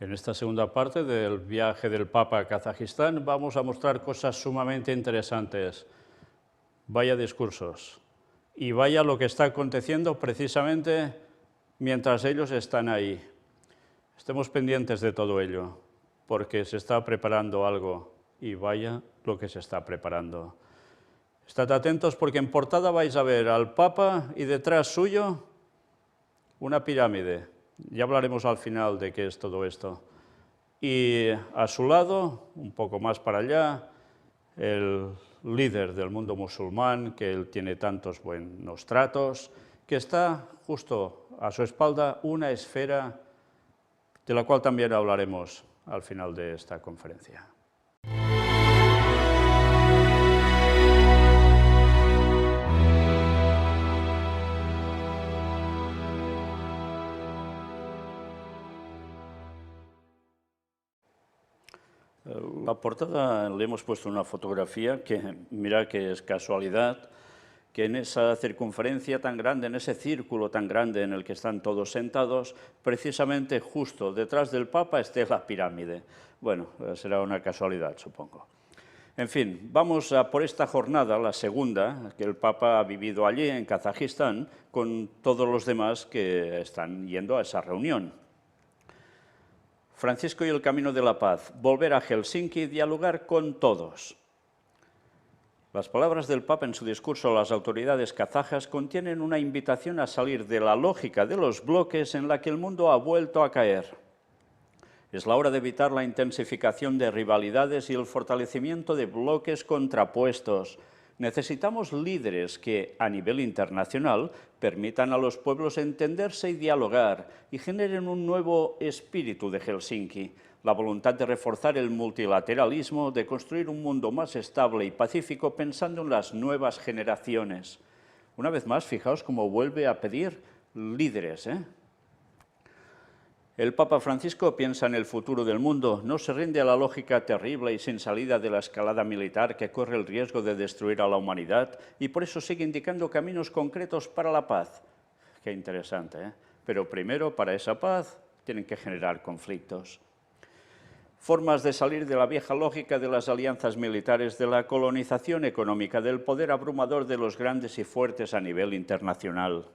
En esta segunda parte del viaje del Papa a Kazajistán vamos a mostrar cosas sumamente interesantes. Vaya discursos y vaya lo que está aconteciendo precisamente mientras ellos están ahí. Estemos pendientes de todo ello, porque se está preparando algo y vaya lo que se está preparando. Estad atentos porque en portada vais a ver al Papa y detrás suyo una pirámide. Ya hablaremos al final de qué es todo esto. Y a su lado, un poco más para allá, el líder del mundo musulmán, que él tiene tantos buenos tratos, que está justo a su espalda una esfera de la cual también hablaremos al final de esta conferencia. La portada le hemos puesto una fotografía que, mira que es casualidad, que en esa circunferencia tan grande, en ese círculo tan grande en el que están todos sentados, precisamente justo detrás del Papa esté la pirámide. Bueno, será una casualidad, supongo. En fin, vamos a por esta jornada, la segunda, que el Papa ha vivido allí, en Kazajistán, con todos los demás que están yendo a esa reunión. Francisco y el Camino de la Paz, volver a Helsinki y dialogar con todos. Las palabras del Papa en su discurso a las autoridades kazajas contienen una invitación a salir de la lógica de los bloques en la que el mundo ha vuelto a caer. Es la hora de evitar la intensificación de rivalidades y el fortalecimiento de bloques contrapuestos. Necesitamos líderes que, a nivel internacional, permitan a los pueblos entenderse y dialogar y generen un nuevo espíritu de Helsinki, la voluntad de reforzar el multilateralismo, de construir un mundo más estable y pacífico pensando en las nuevas generaciones. Una vez más, fijaos cómo vuelve a pedir líderes, El Papa Francisco piensa en el futuro del mundo, no se rinde a la lógica terrible y sin salida de la escalada militar que corre el riesgo de destruir a la humanidad y por eso sigue indicando caminos concretos para la paz. Qué interesante, Pero primero, para esa paz, tienen que generar conflictos. Formas de salir de la vieja lógica de las alianzas militares, de la colonización económica, del poder abrumador de los grandes y fuertes a nivel internacional.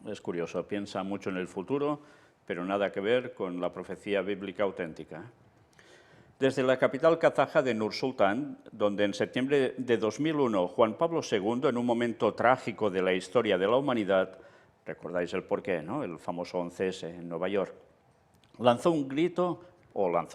Es curioso, piensa mucho en el futuro, pero nada que ver con la profecía bíblica auténtica. Desde la capital kazaja de Nur-Sultán, donde en septiembre de 2001 Juan Pablo II, en un momento trágico de la historia de la humanidad, recordáis el porqué, ¿no? El famoso 11S en Nueva York, lanzó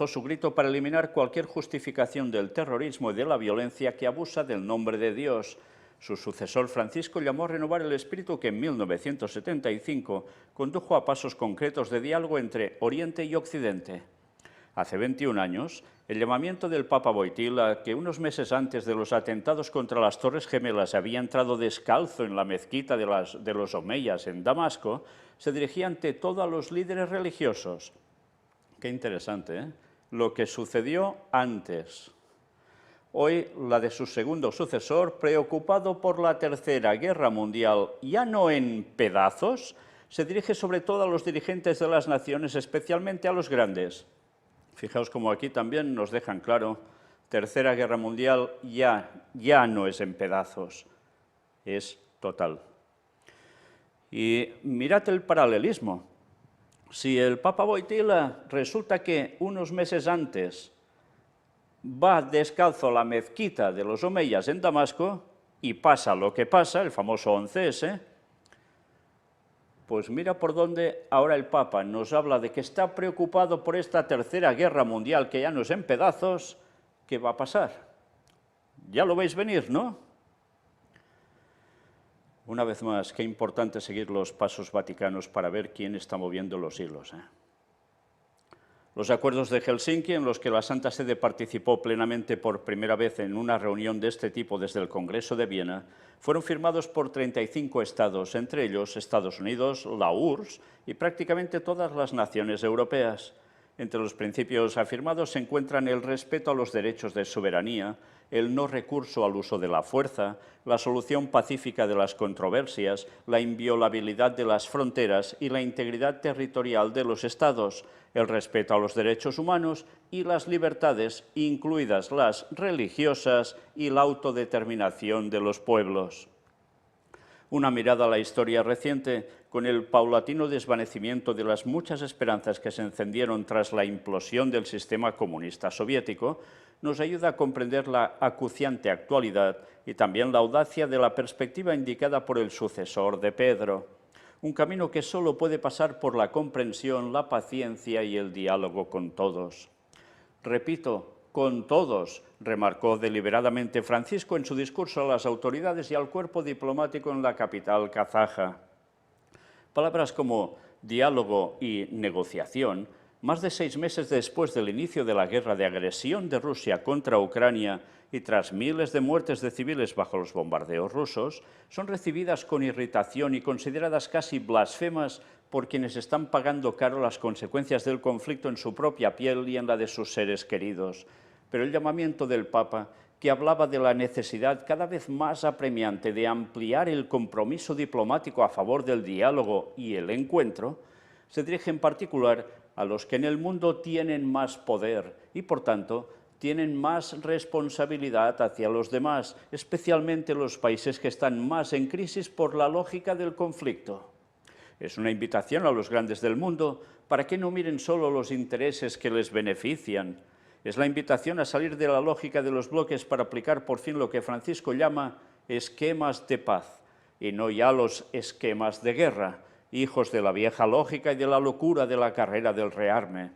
su grito para eliminar cualquier justificación del terrorismo y de la violencia que abusa del nombre de Dios. Su sucesor Francisco llamó a renovar el espíritu que en 1975 condujo a pasos concretos de diálogo entre Oriente y Occidente. Hace 21 años, el llamamiento del Papa Wojtyła, que unos meses antes de los atentados contra las Torres Gemelas había entrado descalzo en la mezquita de los omeyas en Damasco, se dirigía ante todo a los líderes religiosos. Qué interesante, Lo que sucedió antes. Hoy, la de su segundo sucesor, preocupado por la Tercera Guerra Mundial, ya no en pedazos, se dirige sobre todo a los dirigentes de las naciones, especialmente a los grandes. Fijaos como aquí también nos dejan claro, Tercera Guerra Mundial ya no es en pedazos, es total. Y mirad el paralelismo. Si el Papa Wojtyła resulta que unos meses antes va descalzo a la mezquita de los omeyas en Damasco y pasa lo que pasa, el famoso 11S, pues mira por dónde ahora el Papa nos habla de que está preocupado por esta Tercera Guerra Mundial que ya no es en pedazos. ¿Qué va a pasar? Ya lo veis venir, ¿no? Una vez más, qué importante seguir los pasos vaticanos para ver quién está moviendo los hilos, Los acuerdos de Helsinki, en los que la Santa Sede participó plenamente por primera vez en una reunión de este tipo desde el Congreso de Viena, fueron firmados por 35 estados, entre ellos Estados Unidos, la URSS y prácticamente todas las naciones europeas. Entre los principios afirmados se encuentran el respeto a los derechos de soberanía, el no recurso al uso de la fuerza, la solución pacífica de las controversias, la inviolabilidad de las fronteras y la integridad territorial de los Estados, el respeto a los derechos humanos y las libertades, incluidas las religiosas, y la autodeterminación de los pueblos. Una mirada a la historia reciente, con el paulatino desvanecimiento de las muchas esperanzas que se encendieron tras la implosión del sistema comunista soviético, nos ayuda a comprender la acuciante actualidad y también la audacia de la perspectiva indicada por el sucesor de Pedro. Un camino que solo puede pasar por la comprensión, la paciencia y el diálogo con todos. Repito, con todos, remarcó deliberadamente Francisco en su discurso a las autoridades y al cuerpo diplomático en la capital kazaja. Palabras como diálogo y negociación, más de 6 meses después del inicio de la guerra de agresión de Rusia contra Ucrania y tras miles de muertes de civiles bajo los bombardeos rusos, son recibidas con irritación y consideradas casi blasfemas por quienes están pagando caro las consecuencias del conflicto en su propia piel y en la de sus seres queridos. Pero el llamamiento del Papa, que hablaba de la necesidad cada vez más apremiante de ampliar el compromiso diplomático a favor del diálogo y el encuentro, se dirige en particular a los que en el mundo tienen más poder y, por tanto, tienen más responsabilidad hacia los demás, especialmente los países que están más en crisis por la lógica del conflicto. Es una invitación a los grandes del mundo para que no miren solo los intereses que les benefician. Es la invitación a salir de la lógica de los bloques para aplicar por fin lo que Francisco llama esquemas de paz, y no ya los esquemas de guerra, hijos de la vieja lógica y de la locura de la carrera del rearme.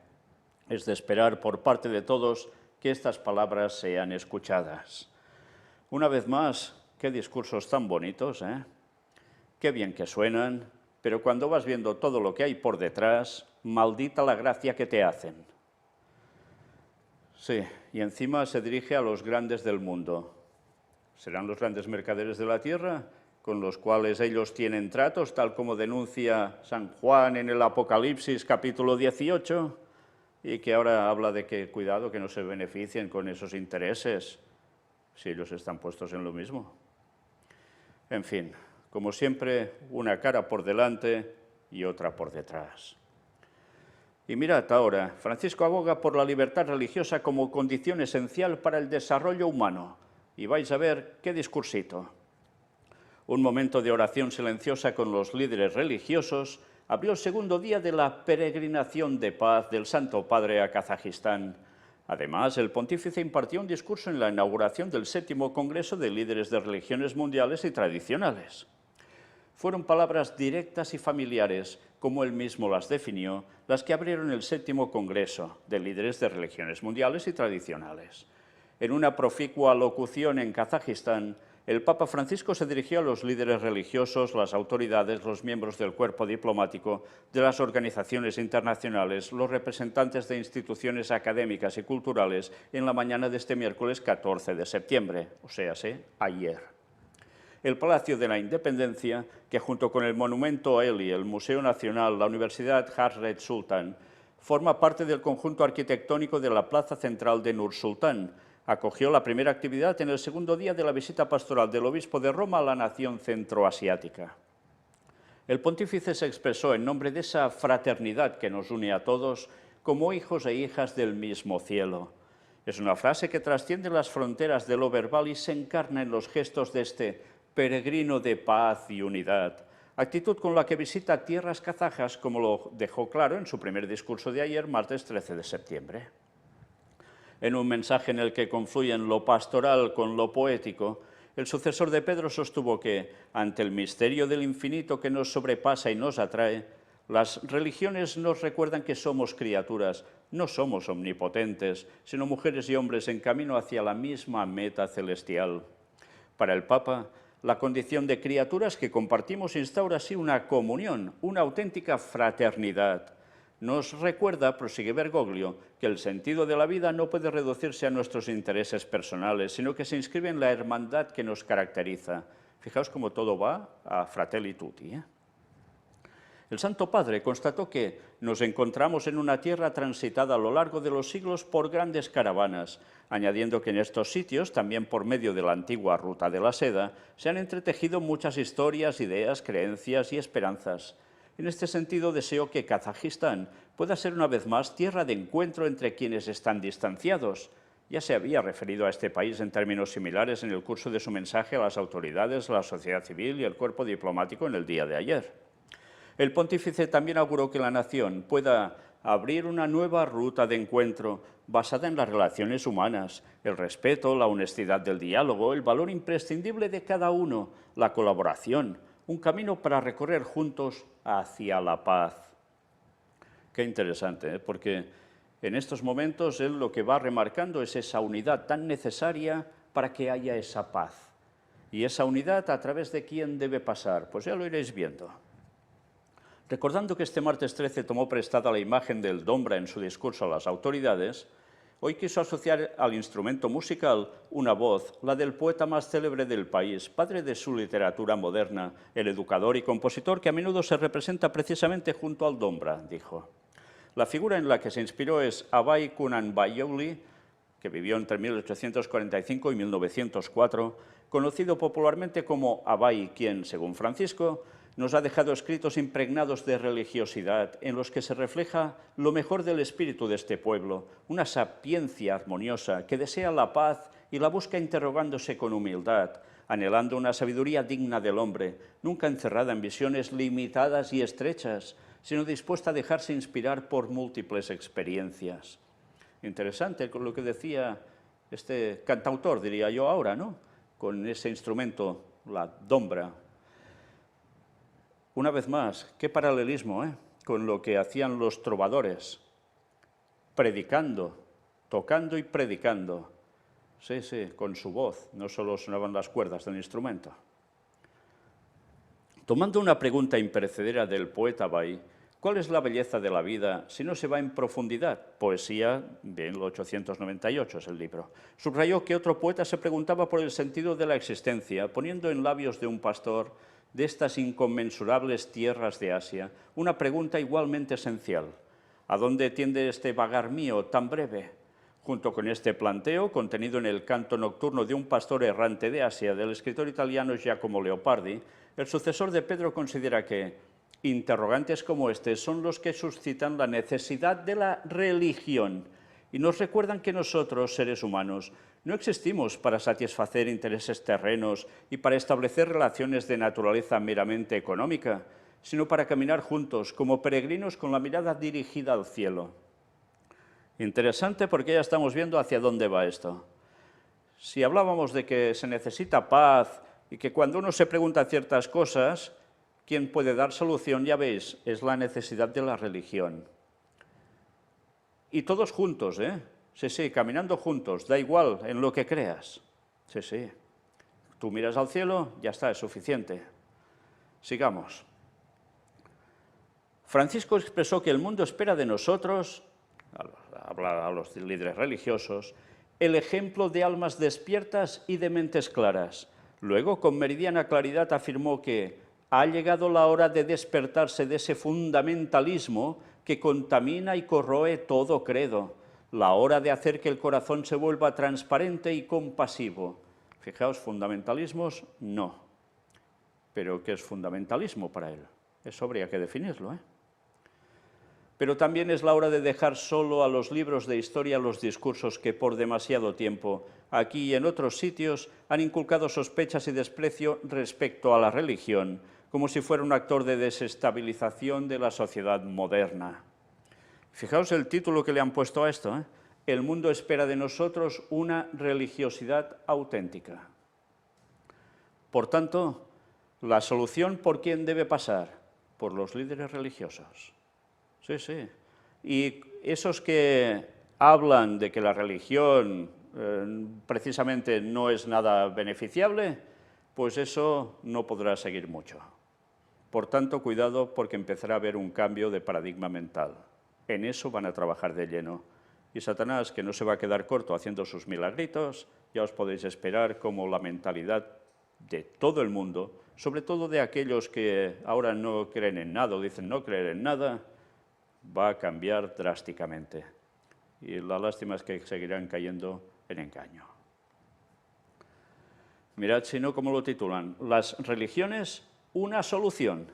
Es de esperar por parte de todos que estas palabras sean escuchadas. Una vez más, qué discursos tan bonitos, ¿eh? Qué bien que suenan, pero cuando vas viendo todo lo que hay por detrás, maldita la gracia que te hacen. Sí, y encima se dirige a los grandes del mundo. ¿Serán los grandes mercaderes de la tierra, con los cuales ellos tienen tratos, tal como denuncia San Juan en el Apocalipsis capítulo 18, y que ahora habla de que, cuidado, que no se beneficien con esos intereses, si ellos están puestos en lo mismo? En fin, como siempre, una cara por delante y otra por detrás. Y mirad ahora, Francisco aboga por la libertad religiosa como condición esencial para el desarrollo humano. Y vais a ver qué discursito. Un momento de oración silenciosa con los líderes religiosos abrió el segundo día de la peregrinación de paz del Santo Padre a Kazajistán. Además, el pontífice impartió un discurso en la inauguración del 7º Congreso de Líderes de Religiones Mundiales y Tradicionales. Fueron palabras directas y familiares, como él mismo las definió, las que abrieron el 7º Congreso de Líderes de Religiones Mundiales y Tradicionales. En una proficua locución en Kazajistán, el Papa Francisco se dirigió a los líderes religiosos, las autoridades, los miembros del cuerpo diplomático, de las organizaciones internacionales, los representantes de instituciones académicas y culturales en la mañana de este miércoles 14 de septiembre, o sea, ayer. El Palacio de la Independencia, que junto con el Monumento a él y el Museo Nacional, la Universidad Hazret Sultan, forma parte del conjunto arquitectónico de la Plaza Central de Nur Sultán, acogió la primera actividad en el segundo día de la visita pastoral del obispo de Roma a la nación centroasiática. El pontífice se expresó en nombre de esa fraternidad que nos une a todos como hijos e hijas del mismo cielo. Es una frase que trasciende las fronteras de lo verbal y se encarna en los gestos de este peregrino de paz y unidad, actitud con la que visita tierras kazajas, como lo dejó claro en su primer discurso de ayer, martes 13 de septiembre. En un mensaje en el que confluyen lo pastoral con lo poético, el sucesor de Pedro sostuvo que, ante el misterio del infinito que nos sobrepasa y nos atrae, las religiones nos recuerdan que somos criaturas, no somos omnipotentes, sino mujeres y hombres en camino hacia la misma meta celestial. Para el Papa, la condición de criaturas que compartimos instaura así una comunión, una auténtica fraternidad. Nos recuerda, prosigue Bergoglio, que el sentido de la vida no puede reducirse a nuestros intereses personales, sino que se inscribe en la hermandad que nos caracteriza. Fijaos cómo todo va a fratelli tutti, ¿eh? El Santo Padre constató que nos encontramos en una tierra transitada a lo largo de los siglos por grandes caravanas, añadiendo que en estos sitios, también por medio de la antigua Ruta de la Seda, se han entretejido muchas historias, ideas, creencias y esperanzas. En este sentido, deseo que Kazajistán pueda ser una vez más tierra de encuentro entre quienes están distanciados. Ya se había referido a este país en términos similares en el curso de su mensaje a las autoridades, la sociedad civil y el cuerpo diplomático en el día de ayer. El pontífice también auguró que la nación pueda abrir una nueva ruta de encuentro basada en las relaciones humanas, el respeto, la honestidad del diálogo, el valor imprescindible de cada uno, la colaboración, un camino para recorrer juntos hacia la paz. Qué interesante, ¿eh? Porque en estos momentos él lo que va remarcando es esa unidad tan necesaria para que haya esa paz. ¿Y esa unidad a través de quién debe pasar? Pues ya lo iréis viendo. Recordando que este martes 13 tomó prestada la imagen del Dombra en su discurso a las autoridades, hoy quiso asociar al instrumento musical una voz, la del poeta más célebre del país, padre de su literatura moderna, el educador y compositor que a menudo se representa precisamente junto al Dombra, dijo. La figura en la que se inspiró es Abay Kunanbayoli, que vivió entre 1845 y 1904, conocido popularmente como Abay, quien, según Francisco, nos ha dejado escritos impregnados de religiosidad, en los que se refleja lo mejor del espíritu de este pueblo, una sapiencia armoniosa que desea la paz y la busca interrogándose con humildad, anhelando una sabiduría digna del hombre, nunca encerrada en visiones limitadas y estrechas, sino dispuesta a dejarse inspirar por múltiples experiencias. Interesante con lo que decía este cantautor, diría yo ahora, ¿no? Con ese instrumento, la dombra. Una vez más, qué paralelismo, ¿eh? Con lo que hacían los trovadores, predicando, tocando y predicando. Sí, sí, con su voz, no solo sonaban las cuerdas del instrumento. Tomando una pregunta imperecedera del poeta Bay, ¿cuál es la belleza de la vida si no se va en profundidad? Poesía de 1898 es el libro. Subrayó que otro poeta se preguntaba por el sentido de la existencia, poniendo en labios de un pastor de estas inconmensurables tierras de Asia una pregunta igualmente esencial. ¿A dónde tiende este vagar mío tan breve? Junto con este planteo, contenido en el canto nocturno de un pastor errante de Asia, del escritor italiano Giacomo Leopardi, el sucesor de Pedro considera que interrogantes como este son los que suscitan la necesidad de la religión y nos recuerdan que nosotros, seres humanos, no existimos para satisfacer intereses terrenos y para establecer relaciones de naturaleza meramente económica, sino para caminar juntos como peregrinos con la mirada dirigida al cielo. Interesante porque ya estamos viendo hacia dónde va esto. Si hablábamos de que se necesita paz y que cuando uno se pregunta ciertas cosas, ¿quién puede dar solución? Ya veis, es la necesidad de la religión. Y todos juntos, ¿eh? Sí, sí, caminando juntos, da igual en lo que creas. Sí, sí. Tú miras al cielo, ya está, es suficiente. Sigamos. Francisco expresó que el mundo espera de nosotros, habla a los líderes religiosos, el ejemplo de almas despiertas y de mentes claras. Luego, con meridiana claridad, afirmó que ha llegado la hora de despertarse de ese fundamentalismo que contamina y corroe todo credo, la hora de hacer que el corazón se vuelva transparente y compasivo. Fijaos, fundamentalismos, no. Pero ¿qué es fundamentalismo para él? Eso habría que definirlo, ¿eh? Pero también es la hora de dejar solo a los libros de historia los discursos que por demasiado tiempo, aquí y en otros sitios, han inculcado sospechas y desprecio respecto a la religión, como si fuera un actor de desestabilización de la sociedad moderna. Fijaos el título que le han puesto a esto, ¿eh? El mundo espera de nosotros una religiosidad auténtica. Por tanto, la solución, ¿por quién debe pasar? Por los líderes religiosos. Sí, sí. Y esos que hablan de que la religión precisamente no es nada beneficiable, pues eso no podrá seguir mucho. Por tanto, cuidado porque empezará a haber un cambio de paradigma mental. En eso van a trabajar de lleno. Y Satanás, que no se va a quedar corto haciendo sus milagritos, ya os podéis esperar cómo la mentalidad de todo el mundo, sobre todo de aquellos que ahora no creen en nada o dicen no creer en nada, va a cambiar drásticamente. Y la lástima es que seguirán cayendo en engaño. Mirad, si no, cómo lo titulan. Las religiones, una solución.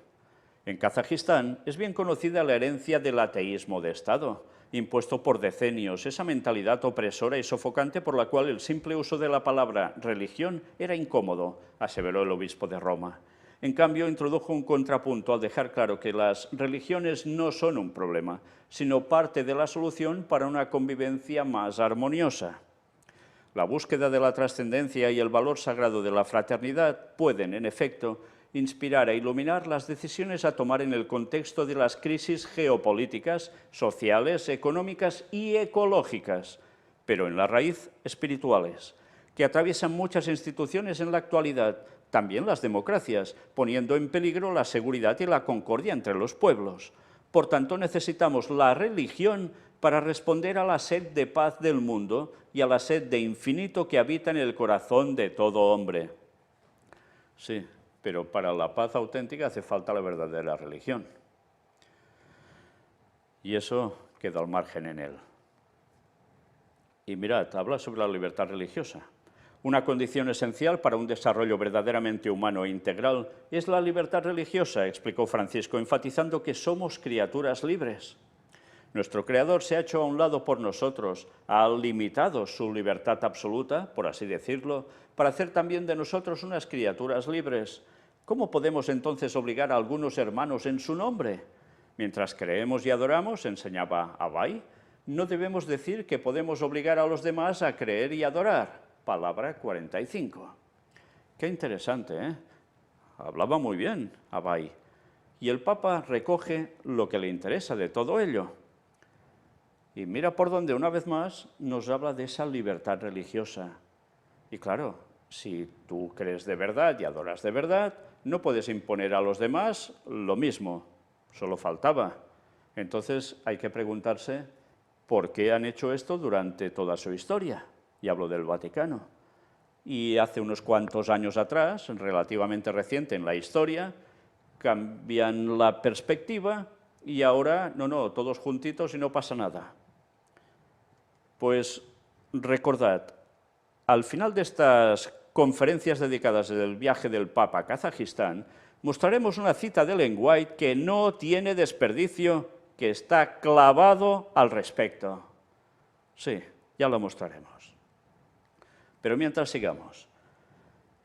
En Kazajistán es bien conocida la herencia del ateísmo de Estado, impuesto por decenios, esa mentalidad opresora y sofocante por la cual el simple uso de la palabra religión era incómodo, aseveró el obispo de Roma. En cambio, introdujo un contrapunto al dejar claro que las religiones no son un problema, sino parte de la solución para una convivencia más armoniosa. La búsqueda de la trascendencia y el valor sagrado de la fraternidad pueden, en efecto, inspirar e iluminar las decisiones a tomar en el contexto de las crisis geopolíticas, sociales, económicas y ecológicas, pero en la raíz espirituales, que atraviesan muchas instituciones en la actualidad, también las democracias, poniendo en peligro la seguridad y la concordia entre los pueblos. Por tanto, necesitamos la religión para responder a la sed de paz del mundo y a la sed de infinito que habita en el corazón de todo hombre. Sí, pero para la paz auténtica hace falta la verdadera religión. Y eso queda al margen en él. Y mirad, habla sobre la libertad religiosa. Una condición esencial para un desarrollo verdaderamente humano e integral es la libertad religiosa, explicó Francisco, enfatizando que somos criaturas libres. Nuestro Creador se ha hecho a un lado por nosotros, ha limitado su libertad absoluta, por así decirlo, para hacer también de nosotros unas criaturas libres. ¿Cómo podemos entonces obligar a algunos hermanos en su nombre? Mientras creemos y adoramos, enseñaba Abay, no debemos decir que podemos obligar a los demás a creer y adorar. Palabra 45. Qué interesante, ¿eh? Hablaba muy bien Abay. Y el Papa recoge lo que le interesa de todo ello. Y mira por dónde, una vez más, nos habla de esa libertad religiosa. Y claro, si tú crees de verdad y adoras de verdad, no puedes imponer a los demás lo mismo, solo faltaba. Entonces hay que preguntarse por qué han hecho esto durante toda su historia. Y hablo del Vaticano. Y hace unos cuantos años atrás, relativamente reciente en la historia, cambian la perspectiva y ahora, no, todos juntitos y no pasa nada. Pues recordad, al final de estas conferencias dedicadas al viaje del Papa a Kazajistán, mostraremos una cita de Ellen White que no tiene desperdicio, que está clavado al respecto. Sí, ya lo mostraremos. Pero mientras sigamos,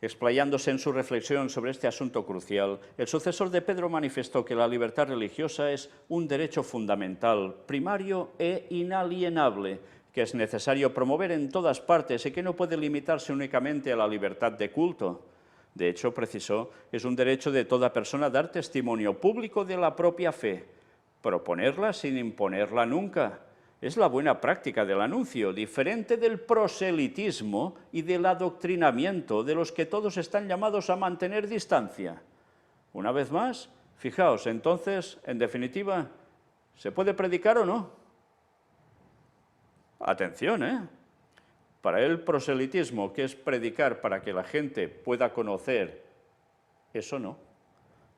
explayándose en su reflexión sobre este asunto crucial, el sucesor de Pedro manifestó que la libertad religiosa es un derecho fundamental, primario e inalienable, que es necesario promover en todas partes y que no puede limitarse únicamente a la libertad de culto. De hecho, precisó, es un derecho de toda persona dar testimonio público de la propia fe, proponerla sin imponerla nunca. Es la buena práctica del anuncio, diferente del proselitismo y del adoctrinamiento de los que todos están llamados a mantener distancia. Una vez más, fijaos, entonces, en definitiva, ¿se puede predicar o no? Atención, ¿eh? Para el proselitismo, que es predicar para que la gente pueda conocer, eso no.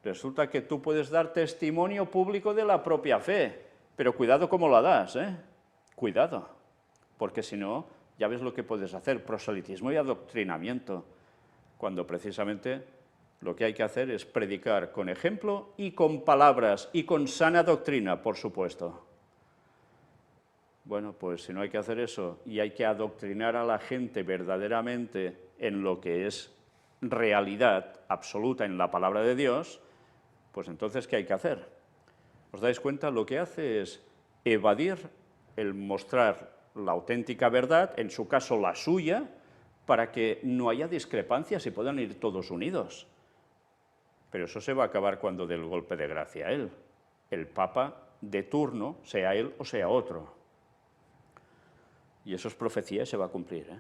Resulta que tú puedes dar testimonio público de la propia fe, pero cuidado cómo la das, ¿eh? Cuidado, porque si no, ya ves lo que puedes hacer, proselitismo y adoctrinamiento, cuando precisamente lo que hay que hacer es predicar con ejemplo y con palabras y con sana doctrina, por supuesto. Bueno, pues si no hay que hacer eso y hay que adoctrinar a la gente verdaderamente en lo que es realidad absoluta en la palabra de Dios, pues entonces, ¿qué hay que hacer? ¿Os dais cuenta? Lo que hace es evadir el mostrar la auténtica verdad, en su caso la suya, para que no haya discrepancias y puedan ir todos unidos. Pero eso se va a acabar cuando dé el golpe de gracia a él, el Papa de turno, sea él o sea otro. Y eso es profecía y se va a cumplir, ¿eh?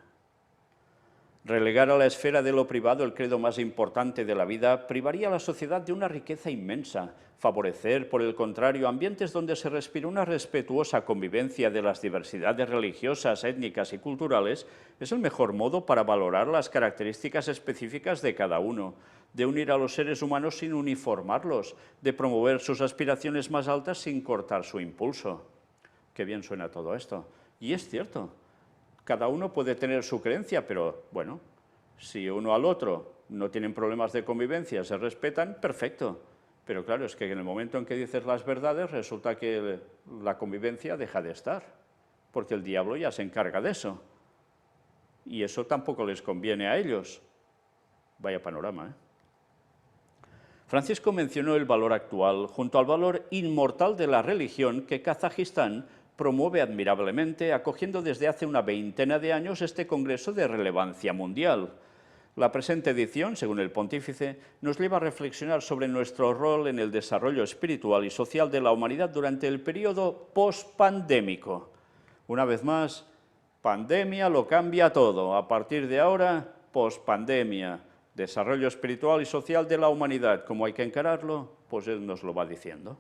Relegar a la esfera de lo privado el credo más importante de la vida privaría a la sociedad de una riqueza inmensa. Favorecer, por el contrario, ambientes donde se respira una respetuosa convivencia de las diversidades religiosas, étnicas y culturales es el mejor modo para valorar las características específicas de cada uno, de unir a los seres humanos sin uniformarlos, de promover sus aspiraciones más altas sin cortar su impulso. Qué bien suena todo esto. Y es cierto. Cada uno puede tener su creencia, pero bueno, si uno al otro no tienen problemas de convivencia, se respetan, perfecto. Pero claro, es que en el momento en que dices las verdades, resulta que la convivencia deja de estar, porque el diablo ya se encarga de eso. Y eso tampoco les conviene a ellos. Vaya panorama, ¿eh? Francisco mencionó el valor actual junto al valor inmortal de la religión que Kazajistán promueve admirablemente, acogiendo desde hace una veintena de años este congreso de relevancia mundial. La presente edición, según el pontífice, nos lleva a reflexionar sobre nuestro rol en el desarrollo espiritual y social de la humanidad durante el periodo pospandémico. Una vez más, pandemia lo cambia todo. A partir de ahora, pospandemia, desarrollo espiritual y social de la humanidad. ¿Cómo hay que encararlo? Pues él nos lo va diciendo.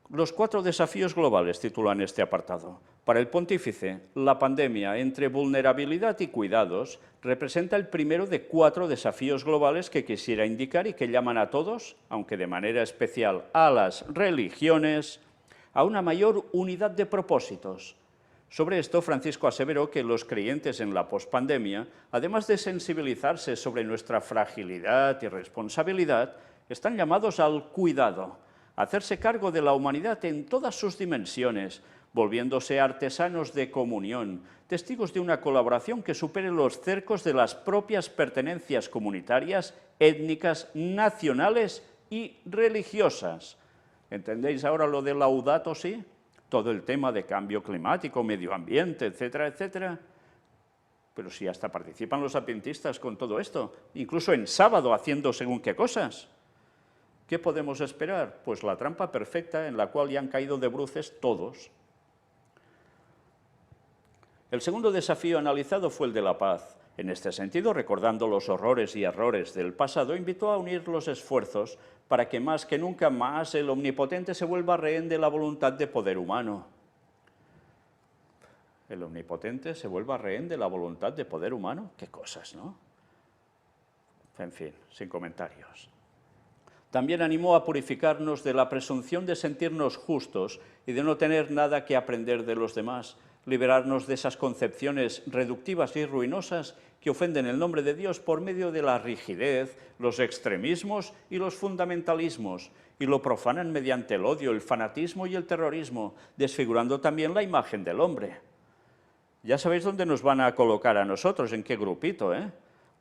Los 4 desafíos globales titulan este apartado. Para el pontífice, la pandemia entre vulnerabilidad y cuidados representa el primero de 4 desafíos globales que quisiera indicar y que llaman a todos, aunque de manera especial a las religiones, a una mayor unidad de propósitos. Sobre esto, Francisco aseveró que los creyentes en la pospandemia, además de sensibilizarse sobre nuestra fragilidad y responsabilidad, están llamados al cuidado, hacerse cargo de la humanidad en todas sus dimensiones, volviéndose artesanos de comunión, testigos de una colaboración que supere los cercos de las propias pertenencias comunitarias, étnicas, nacionales y religiosas. ¿Entendéis ahora lo de Laudato Si? Todo el tema de cambio climático, medio ambiente, etcétera, etcétera. Pero si hasta participan los adventistas con todo esto, incluso en sábado haciendo según qué cosas. ¿Qué podemos esperar? Pues la trampa perfecta en la cual ya han caído de bruces todos. El segundo desafío analizado fue el de la paz. En este sentido, recordando los horrores y errores del pasado, invitó a unir los esfuerzos para que más que nunca más el Omnipotente se vuelva rehén de la voluntad de poder humano. El Omnipotente se vuelva rehén de la voluntad de poder humano. Qué cosas, ¿no? En fin, sin comentarios. También animó a purificarnos de la presunción de sentirnos justos y de no tener nada que aprender de los demás, liberarnos de esas concepciones reductivas y ruinosas que ofenden el nombre de Dios por medio de la rigidez, los extremismos y los fundamentalismos, y lo profanan mediante el odio, el fanatismo y el terrorismo, desfigurando también la imagen del hombre. Ya sabéis dónde nos van a colocar a nosotros, en qué grupito, ¿eh?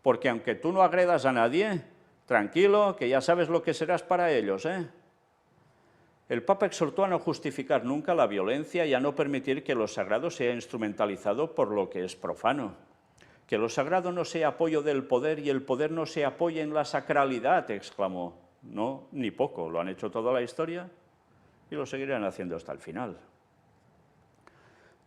Porque aunque tú no agredas a nadie, tranquilo, que ya sabes lo que serás para ellos, ¿eh? El Papa exhortó a no justificar nunca la violencia y a no permitir que lo sagrado sea instrumentalizado por lo que es profano. Que lo sagrado no sea apoyo del poder y el poder no se apoye en la sacralidad, exclamó. No, ni poco, lo han hecho toda la historia y lo seguirán haciendo hasta el final.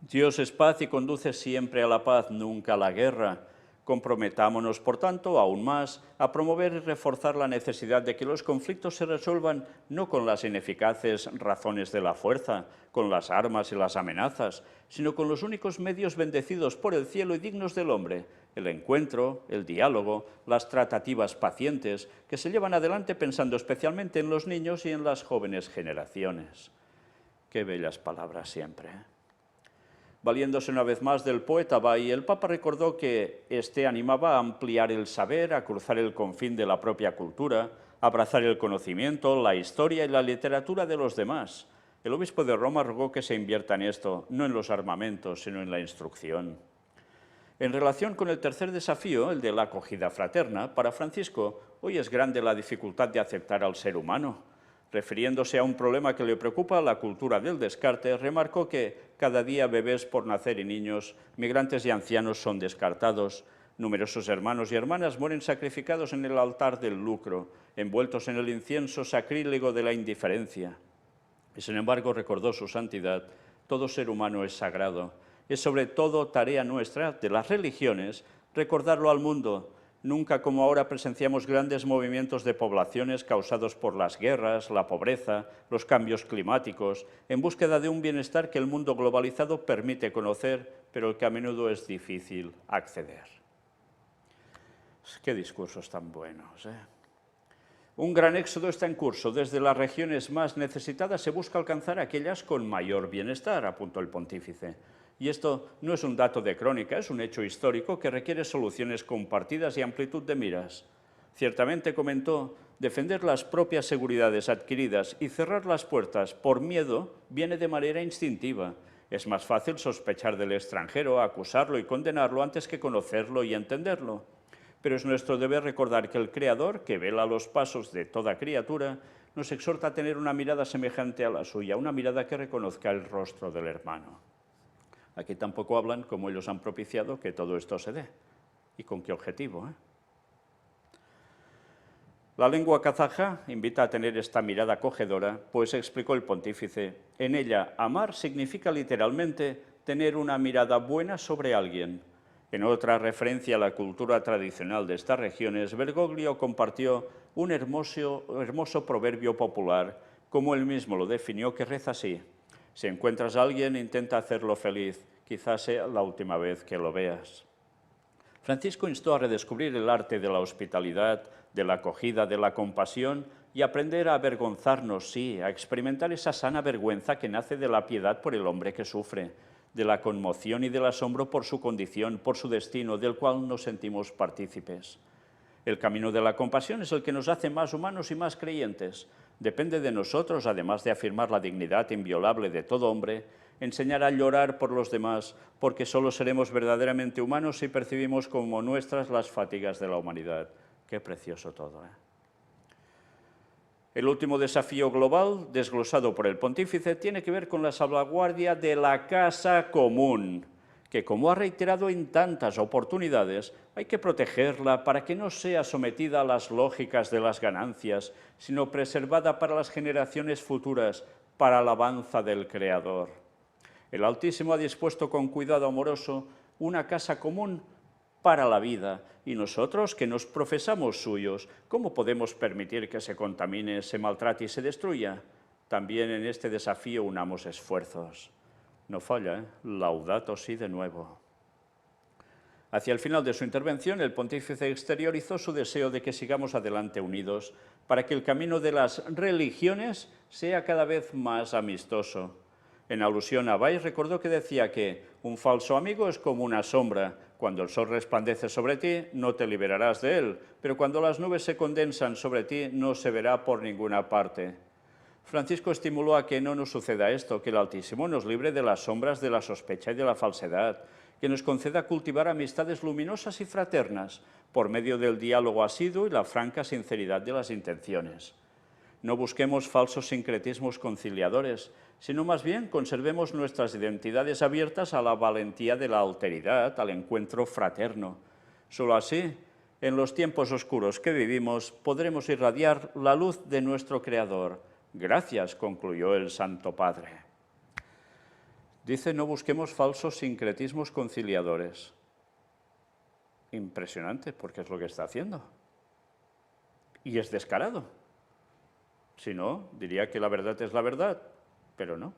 Dios es paz y conduce siempre a la paz, nunca a la guerra. Comprometámonos, por tanto, aún más a promover y reforzar la necesidad de que los conflictos se resuelvan no con las ineficaces razones de la fuerza, con las armas y las amenazas, sino con los únicos medios bendecidos por el cielo y dignos del hombre, el encuentro, el diálogo, las tratativas pacientes, que se llevan adelante pensando especialmente en los niños y en las jóvenes generaciones. Qué bellas palabras siempre, ¿eh? Valiéndose una vez más del poeta Bay, el Papa recordó que éste animaba a ampliar el saber, a cruzar el confín de la propia cultura, a abrazar el conocimiento, la historia y la literatura de los demás. El obispo de Roma rogó que se invierta en esto, no en los armamentos, sino en la instrucción. En relación con el tercer desafío, el de la acogida fraterna, para Francisco, hoy es grande la dificultad de aceptar al ser humano. Refiriéndose a un problema que le preocupa, la cultura del descarte, remarcó que cada día bebés por nacer y niños, migrantes y ancianos son descartados. Numerosos hermanos y hermanas mueren sacrificados en el altar del lucro, envueltos en el incienso sacrílego de la indiferencia. Y sin embargo, recordó su santidad, todo ser humano es sagrado, Es sobre todo tarea nuestra, de las religiones, recordarlo al mundo. Nunca como ahora presenciamos grandes movimientos de poblaciones causados por las guerras, la pobreza, los cambios climáticos, en búsqueda de un bienestar que el mundo globalizado permite conocer, pero al que a menudo es difícil acceder. Qué discursos tan buenos, ¿eh? Un gran éxodo está en curso. Desde las regiones más necesitadas se busca alcanzar aquellas con mayor bienestar, apuntó el pontífice. Y esto no es un dato de crónica, es un hecho histórico que requiere soluciones compartidas y amplitud de miras. Ciertamente, comentó, defender las propias seguridades adquiridas y cerrar las puertas por miedo viene de manera instintiva. Es más fácil sospechar del extranjero, acusarlo y condenarlo antes que conocerlo y entenderlo. Pero es nuestro deber recordar que el Creador, que vela los pasos de toda criatura, nos exhorta a tener una mirada semejante a la suya, una mirada que reconozca el rostro del hermano. Aquí tampoco hablan cómo ellos han propiciado que todo esto se dé. ¿Y con qué objetivo? La lengua kazaja invita a tener esta mirada acogedora, pues explicó el pontífice, en ella amar significa literalmente tener una mirada buena sobre alguien. En otra referencia a la cultura tradicional de estas regiones, Bergoglio compartió un hermoso proverbio popular, como él mismo lo definió, que reza así: si encuentras a alguien, intenta hacerlo feliz, quizás sea la última vez que lo veas. Francisco instó a redescubrir el arte de la hospitalidad, de la acogida, de la compasión y aprender a avergonzarnos, sí, a experimentar esa sana vergüenza que nace de la piedad por el hombre que sufre, de la conmoción y del asombro por su condición, por su destino, del cual nos sentimos partícipes. El camino de la compasión es el que nos hace más humanos y más creyentes. Depende de nosotros, además de afirmar la dignidad inviolable de todo hombre, enseñar a llorar por los demás, porque solo seremos verdaderamente humanos si percibimos como nuestras las fatigas de la humanidad. Qué precioso todo, ¿eh? El último desafío global, desglosado por el pontífice, tiene que ver con la salvaguardia de la casa común, que, como ha reiterado en tantas oportunidades, hay que protegerla para que no sea sometida a las lógicas de las ganancias, sino preservada para las generaciones futuras, para alabanza del Creador. El Altísimo ha dispuesto con cuidado amoroso una casa común para la vida, y nosotros, que nos profesamos suyos, ¿cómo podemos permitir que se contamine, se maltrate y se destruya? También en este desafío unamos esfuerzos. No falla, ¿eh? Laudato si de nuevo. Hacia el final de su intervención, el pontífice exteriorizó su deseo de que sigamos adelante unidos para que el camino de las religiones sea cada vez más amistoso. En alusión a Weiss, recordó que decía que un falso amigo es como una sombra. Cuando el sol resplandece sobre ti, no te liberarás de él, pero cuando las nubes se condensan sobre ti, no se verá por ninguna parte. Francisco estimuló a que no nos suceda esto, que el Altísimo nos libre de las sombras de la sospecha y de la falsedad, que nos conceda cultivar amistades luminosas y fraternas por medio del diálogo asiduo y la franca sinceridad de las intenciones. No busquemos falsos sincretismos conciliadores, sino más bien conservemos nuestras identidades abiertas a la valentía de la alteridad, al encuentro fraterno. Solo así, en los tiempos oscuros que vivimos, podremos irradiar la luz de nuestro Creador. Gracias, concluyó el Santo Padre. Dice, no busquemos falsos sincretismos conciliadores. Impresionante, porque es lo que está haciendo. Y es descarado. Si no, diría que la verdad es la verdad, pero no.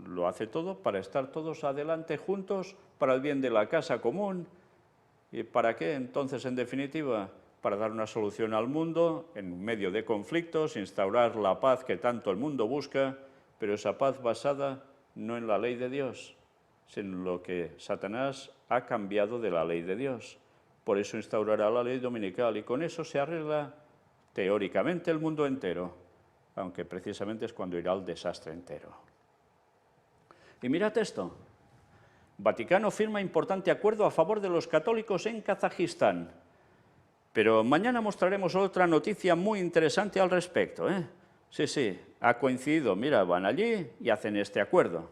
Lo hace todo para estar todos adelante juntos, para el bien de la casa común. ¿Y para qué? Entonces, en definitiva, para dar una solución al mundo en medio de conflictos, instaurar la paz que tanto el mundo busca, pero esa paz basada no en la ley de Dios, sino en lo que Satanás ha cambiado de la ley de Dios. Por eso instaurará la ley dominical y con eso se arregla teóricamente el mundo entero, aunque precisamente es cuando irá al desastre entero. Y mirad esto, Vaticano firma importante acuerdo a favor de los católicos en Kazajistán, pero mañana mostraremos otra noticia muy interesante al respecto, ¿eh? Sí, ha coincidido, mira, van allí y hacen este acuerdo.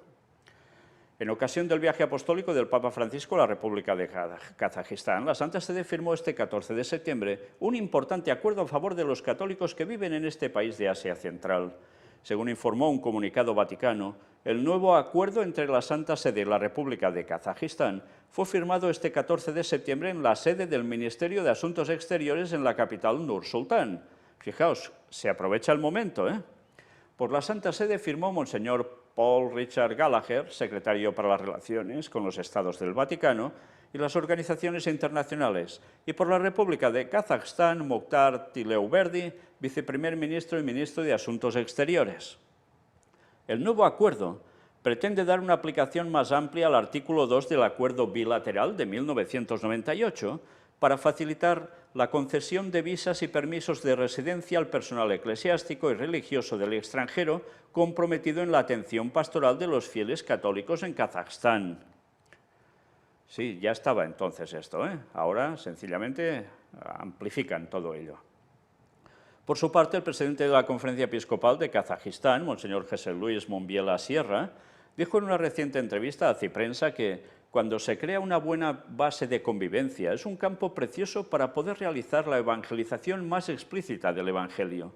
En ocasión del viaje apostólico del Papa Francisco a la República de Kazajistán, la Santa Sede firmó este 14 de septiembre un importante acuerdo a favor de los católicos que viven en este país de Asia Central. Según informó un comunicado vaticano, El nuevo acuerdo entre la Santa Sede y la República de Kazajistán fue firmado este 14 de septiembre en la sede del Ministerio de Asuntos Exteriores en la capital Nur-Sultán. Fijaos, se aprovecha el momento, ¿eh? Por la Santa Sede firmó Monseñor Paul Richard Gallagher, secretario para las relaciones con los Estados del Vaticano y las organizaciones internacionales, y por la República de Kazajstán, Mukhtar Tileuberdi, viceprimer ministro y ministro de Asuntos Exteriores. El nuevo acuerdo pretende dar una aplicación más amplia al artículo 2 del Acuerdo Bilateral de 1998 para facilitar la concesión de visas y permisos de residencia al personal eclesiástico y religioso del extranjero comprometido en la atención pastoral de los fieles católicos en Kazajstán. Sí, ya estaba entonces esto, ¿eh? Ahora sencillamente amplifican todo ello. Por su parte, el presidente de la Conferencia Episcopal de Kazajistán, Monseñor Jesús Luis Mombiela Sierra, dijo en una reciente entrevista a Ciprensa que cuando se crea una buena base de convivencia es un campo precioso para poder realizar la evangelización más explícita del Evangelio.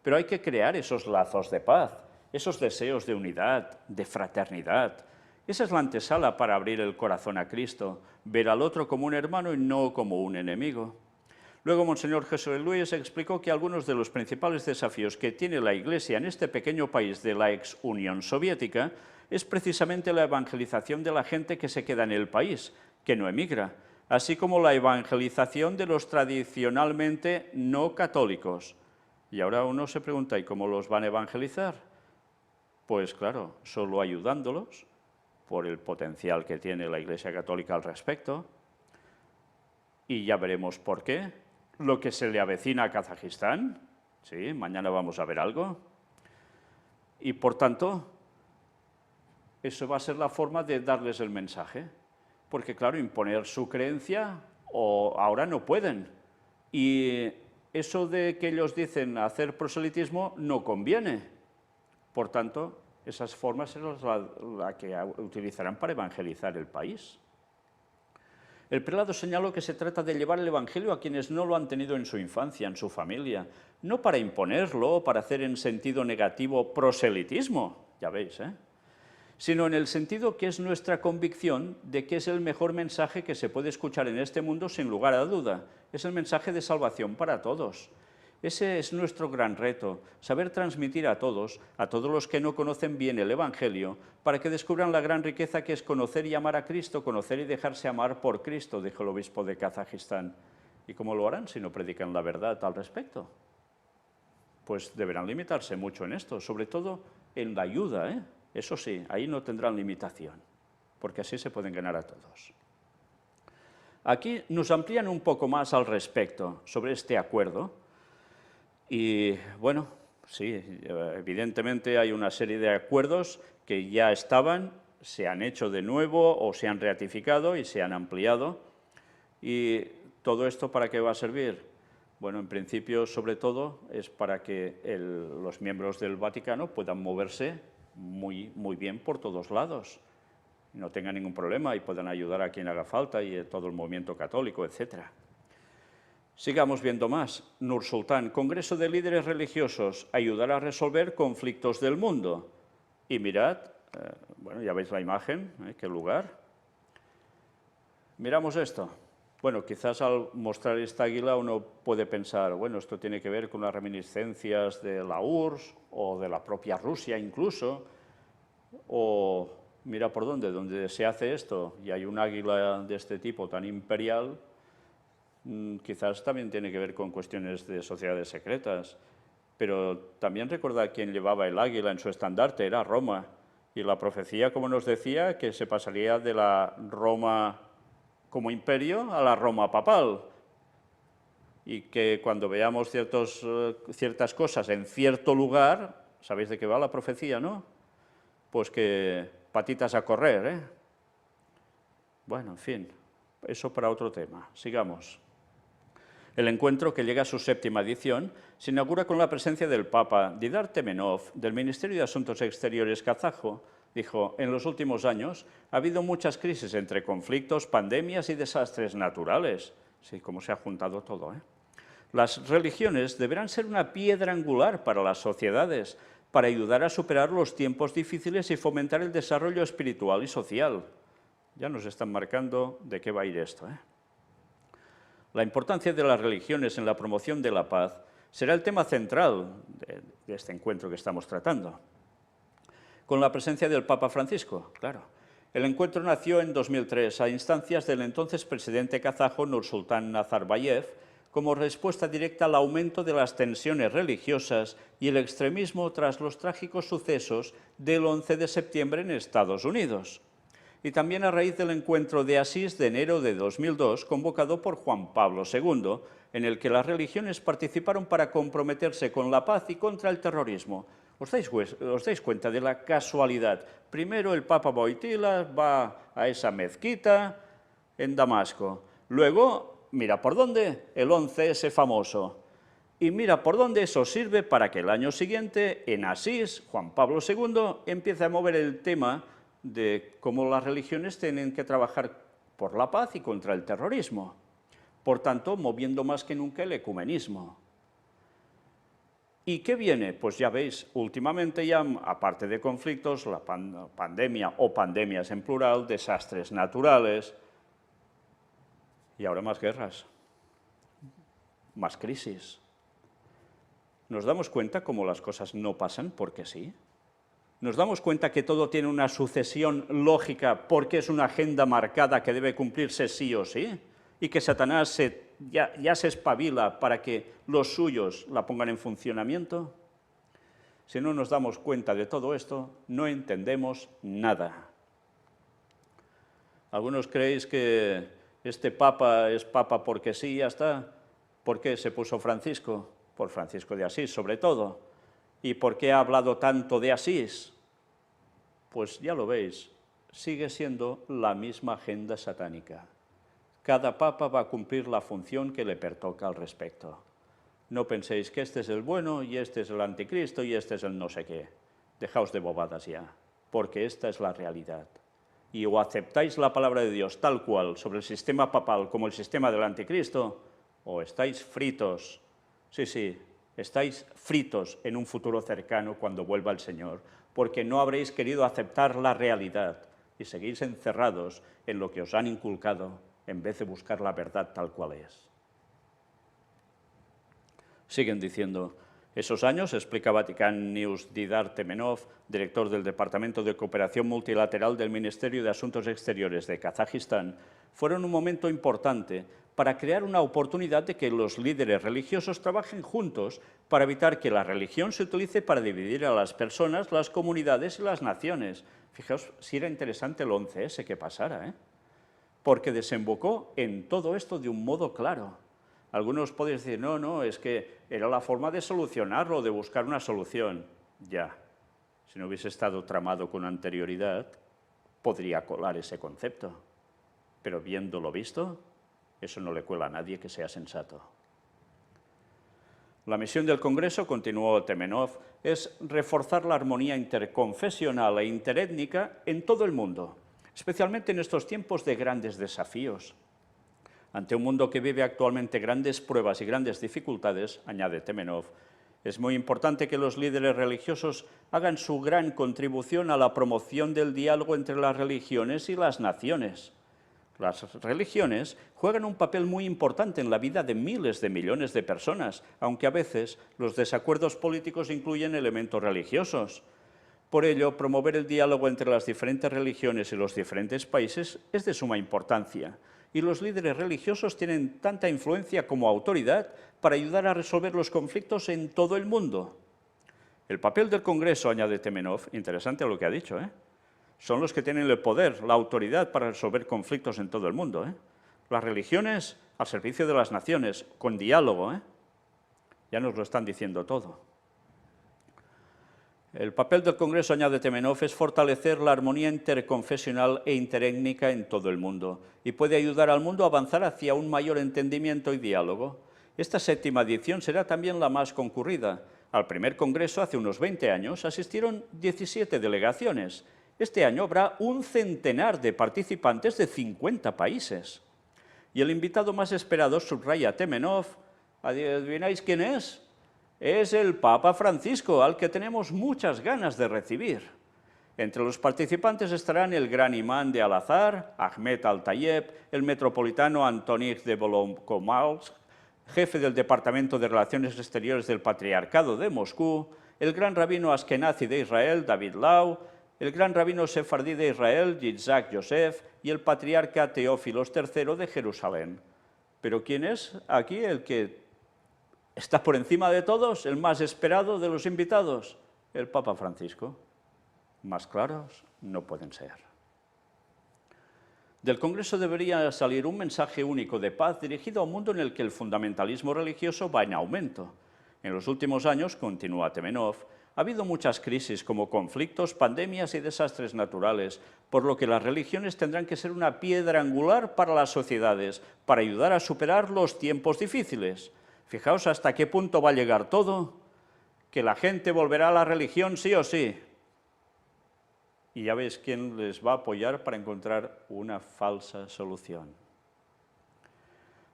Pero hay que crear esos lazos de paz, esos deseos de unidad, de fraternidad. Esa es la antesala para abrir el corazón a Cristo, ver al otro como un hermano y no como un enemigo. Luego, Monseñor Jesús Luis explicó que algunos de los principales desafíos que tiene la Iglesia en este pequeño país de la ex Unión Soviética es precisamente la evangelización de la gente que se queda en el país, que no emigra, así como la evangelización de los tradicionalmente no católicos. Y ahora uno se pregunta, ¿y cómo los van a evangelizar? Pues claro, solo ayudándolos, por el potencial que tiene la Iglesia Católica al respecto, y ya veremos por qué. Lo que se le avecina a Kazajistán, sí, mañana vamos a ver algo, y por tanto, eso va a ser la forma de darles el mensaje, porque claro, imponer su creencia ahora no pueden, y eso de que ellos dicen hacer proselitismo no conviene, por tanto, esas formas son las que utilizarán para evangelizar el país. El prelado señaló que se trata de llevar el Evangelio a quienes no lo han tenido en su infancia, en su familia, no para imponerlo o para hacer en sentido negativo proselitismo, ya veis, sino en el sentido que es nuestra convicción de que es el mejor mensaje que se puede escuchar en este mundo sin lugar a duda. Es el mensaje de salvación para todos. Ese es nuestro gran reto, saber transmitir a todos los que no conocen bien el Evangelio, para que descubran la gran riqueza que es conocer y amar a Cristo, conocer y dejarse amar por Cristo, dijo el obispo de Kazajistán. ¿Y cómo lo harán si no predican la verdad al respecto? Pues deberán limitarse mucho en esto, sobre todo en la ayuda, Eso sí, ahí no tendrán limitación, porque así se pueden ganar a todos. Aquí nos amplían un poco más al respecto sobre este acuerdo. Y bueno, sí, evidentemente hay una serie de acuerdos que ya estaban, se han hecho de nuevo o se han ratificado y se han ampliado. ¿Y todo esto para qué va a servir? Bueno, en principio, sobre todo, es para que los miembros del Vaticano puedan moverse muy bien por todos lados, y no tengan ningún problema y puedan ayudar a quien haga falta y todo el movimiento católico, etcétera. Sigamos viendo más. Nur-Sultán, Congreso de Líderes Religiosos, ayudará a resolver conflictos del mundo. Y mirad, bueno, ya veis la imagen, qué lugar. Miramos esto. Bueno, quizás al mostrar esta águila uno puede pensar, bueno, esto tiene que ver con las reminiscencias de la URSS o de la propia Rusia incluso, o mira por donde se hace esto y hay un águila de este tipo tan imperial, quizás también tiene que ver con cuestiones de sociedades secretas, pero también recordad quién llevaba el águila en su estandarte, era Roma, y la profecía, como nos decía, que se pasaría de la Roma como imperio a la Roma papal, y que cuando veamos ciertas cosas en cierto lugar, ¿sabéis de qué va la profecía, no? Pues que patitas a correr, Bueno, en fin, eso para otro tema. Sigamos. El encuentro, que llega a su 7ª edición, se inaugura con la presencia del Papa. Didar Temenov, del Ministerio de Asuntos Exteriores kazajo, dijo, en los últimos años ha habido muchas crisis entre conflictos, pandemias y desastres naturales. Sí, cómo se ha juntado todo, Las religiones deberán ser una piedra angular para las sociedades, para ayudar a superar los tiempos difíciles y fomentar el desarrollo espiritual y social. Ya nos están marcando de qué va a ir esto, ¿eh? La importancia de las religiones en la promoción de la paz será el tema central de este encuentro que estamos tratando. Con la presencia del Papa Francisco, claro. El encuentro nació en 2003 a instancias del entonces presidente kazajo Nursultán Nazarbayev como respuesta directa al aumento de las tensiones religiosas y el extremismo tras los trágicos sucesos del 11 de septiembre en Estados Unidos. Y también a raíz del encuentro de Asís de enero de 2002, convocado por Juan Pablo II, en el que las religiones participaron para comprometerse con la paz y contra el terrorismo. ¿Os dais cuenta de la casualidad? Primero el Papa Wojtyła va a esa mezquita en Damasco. Luego, mira por dónde, el 11S famoso. Y mira por dónde eso sirve para que el año siguiente, en Asís, Juan Pablo II empiece a mover el tema de cómo las religiones tienen que trabajar por la paz y contra el terrorismo. Por tanto, moviendo más que nunca el ecumenismo. ¿Y qué viene? Pues ya veis, últimamente ya, aparte de conflictos, la pandemia o pandemias en plural, desastres naturales, y ahora más guerras, más crisis. ¿Nos damos cuenta cómo las cosas no pasan porque sí? ¿Nos damos cuenta que todo tiene una sucesión lógica porque es una agenda marcada que debe cumplirse sí o sí? Y que Satanás ya se espabila para que los suyos la pongan en funcionamiento. Si no nos damos cuenta de todo esto, no entendemos nada. ¿Algunos creéis que este Papa es Papa porque sí y ya está? ¿Por qué se puso Francisco? Por Francisco de Asís, sobre todo. ¿Y por qué ha hablado tanto de Asís? Pues ya lo veis, sigue siendo la misma agenda satánica. Cada papa va a cumplir la función que le pertoca al respecto. No penséis que este es el bueno y este es el anticristo y este es el no sé qué. Dejaos de bobadas ya, porque esta es la realidad. Y o aceptáis la palabra de Dios tal cual sobre el sistema papal como el sistema del anticristo, o estáis fritos. Sí, sí, estáis fritos en un futuro cercano cuando vuelva el Señor, porque no habréis querido aceptar la realidad y seguís encerrados en lo que os han inculcado en vez de buscar la verdad tal cual es. Siguen diciendo, esos años, explica Vatican News Didar Temenov, director del Departamento de Cooperación Multilateral del Ministerio de Asuntos Exteriores de Kazajistán, fueron un momento importante para crear una oportunidad de que los líderes religiosos trabajen juntos para evitar que la religión se utilice para dividir a las personas, las comunidades y las naciones. Fijaos si era interesante el 11S que pasara, ¿eh? Porque desembocó en todo esto de un modo claro. Algunos podéis decir, no, es que era la forma de solucionarlo, de buscar una solución. Ya, si no hubiese estado tramado con anterioridad, podría colar ese concepto. Pero viéndolo visto, eso no le cuela a nadie que sea sensato. La misión del Congreso, continuó Temenov, es reforzar la armonía interconfesional e interétnica en todo el mundo, especialmente en estos tiempos de grandes desafíos. Ante un mundo que vive actualmente grandes pruebas y grandes dificultades, añade Temenov, es muy importante que los líderes religiosos hagan su gran contribución a la promoción del diálogo entre las religiones y las naciones. Las religiones juegan un papel muy importante en la vida de miles de millones de personas, aunque a veces los desacuerdos políticos incluyen elementos religiosos. Por ello, promover el diálogo entre las diferentes religiones y los diferentes países es de suma importancia, y los líderes religiosos tienen tanta influencia como autoridad para ayudar a resolver los conflictos en todo el mundo. El papel del Congreso, añade Temenov, interesante lo que ha dicho, son los que tienen el poder, la autoridad para resolver conflictos en todo el mundo. Las religiones al servicio de las naciones, con diálogo, ya nos lo están diciendo todo. El papel del Congreso, añade Temenov, es fortalecer la armonía interconfesional e interétnica en todo el mundo y puede ayudar al mundo a avanzar hacia un mayor entendimiento y diálogo. Esta 7ª edición será también la más concurrida. Al primer Congreso, hace unos 20 años, asistieron 17 delegaciones. Este año habrá un centenar de participantes de 50 países. Y el invitado más esperado, subraya Temenov, ¿adivináis quién es? es el Papa Francisco, al que tenemos muchas ganas de recibir. Entre los participantes estarán el gran imán de Al-Azhar, Ahmed Al-Tayeb, el metropolitano Antonín de Volkomalsk, jefe del Departamento de Relaciones Exteriores del Patriarcado de Moscú, el gran rabino askenazi de Israel, David Lau, el gran rabino sefardí de Israel, Yitzhak Yosef, y el patriarca Teófilos III de Jerusalén. Pero ¿quién es aquí el que está por encima de todos, el más esperado de los invitados? El Papa Francisco. Más claros no pueden ser. Del Congreso debería salir un mensaje único de paz dirigido a un mundo en el que el fundamentalismo religioso va en aumento. En los últimos años, continúa Temenov, ha habido muchas crisis como conflictos, pandemias y desastres naturales, por lo que las religiones tendrán que ser una piedra angular para las sociedades, para ayudar a superar los tiempos difíciles. Fijaos hasta qué punto va a llegar todo, que la gente volverá a la religión sí o sí. Y ya veis quién les va a apoyar para encontrar una falsa solución.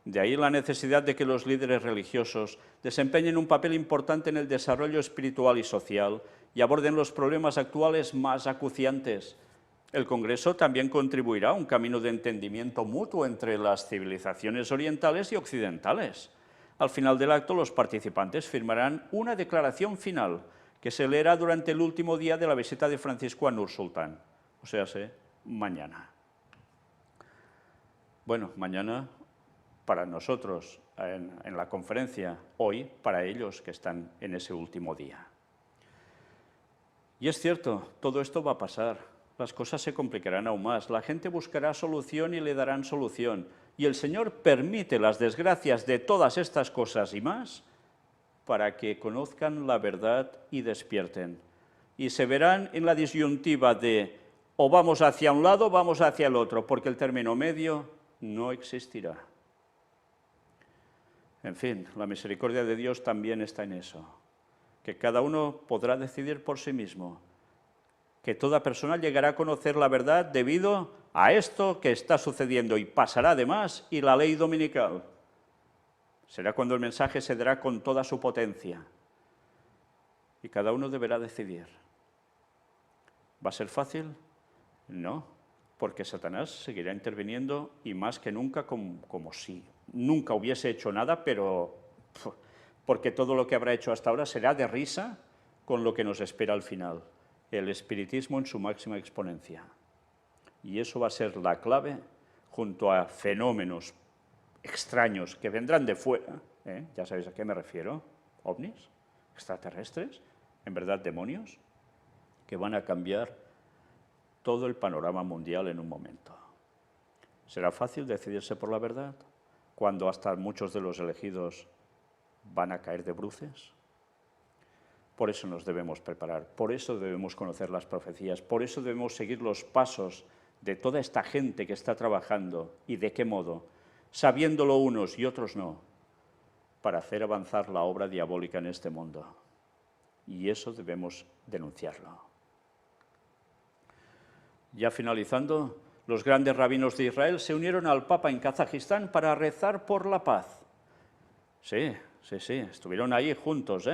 De ahí la necesidad de que los líderes religiosos desempeñen un papel importante en el desarrollo espiritual y social y aborden los problemas actuales más acuciantes. El Congreso también contribuirá a un camino de entendimiento mutuo entre las civilizaciones orientales y occidentales. Al final del acto, los participantes firmarán una declaración final que se leerá durante el último día de la visita de Francisco a Nur-Sultán, o sea, mañana. Bueno, mañana para nosotros en la conferencia, hoy para ellos que están en ese último día. Y es cierto, todo esto va a pasar, las cosas se complicarán aún más, la gente buscará solución y le darán solución, y el Señor permite las desgracias de todas estas cosas y más para que conozcan la verdad y despierten. Y se verán en la disyuntiva de o vamos hacia un lado o vamos hacia el otro, porque el término medio no existirá. En fin, la misericordia de Dios también está en eso, que cada uno podrá decidir por sí mismo, que toda persona llegará a conocer la verdad debido a esto que está sucediendo y pasará además y la ley dominical. Será cuando el mensaje se dará con toda su potencia y cada uno deberá decidir. ¿Va a ser fácil? No, porque Satanás seguirá interviniendo y más que nunca como si nunca hubiese hecho nada, pero porque todo lo que habrá hecho hasta ahora será de risa con lo que nos espera al final, el espiritismo en su máxima exponencia. Y eso va a ser la clave junto a fenómenos extraños que vendrán de fuera, ya sabéis a qué me refiero, ovnis, extraterrestres, en verdad demonios, que van a cambiar todo el panorama mundial en un momento. ¿Será fácil decidirse por la verdad cuando hasta muchos de los elegidos van a caer de bruces? Por eso nos debemos preparar, por eso debemos conocer las profecías, por eso debemos seguir los pasos de toda esta gente que está trabajando y de qué modo, sabiéndolo unos y otros no, para hacer avanzar la obra diabólica en este mundo. Y eso debemos denunciarlo. Ya finalizando, los grandes rabinos de Israel se unieron al Papa en Kazajistán para rezar por la paz. Sí, estuvieron ahí juntos,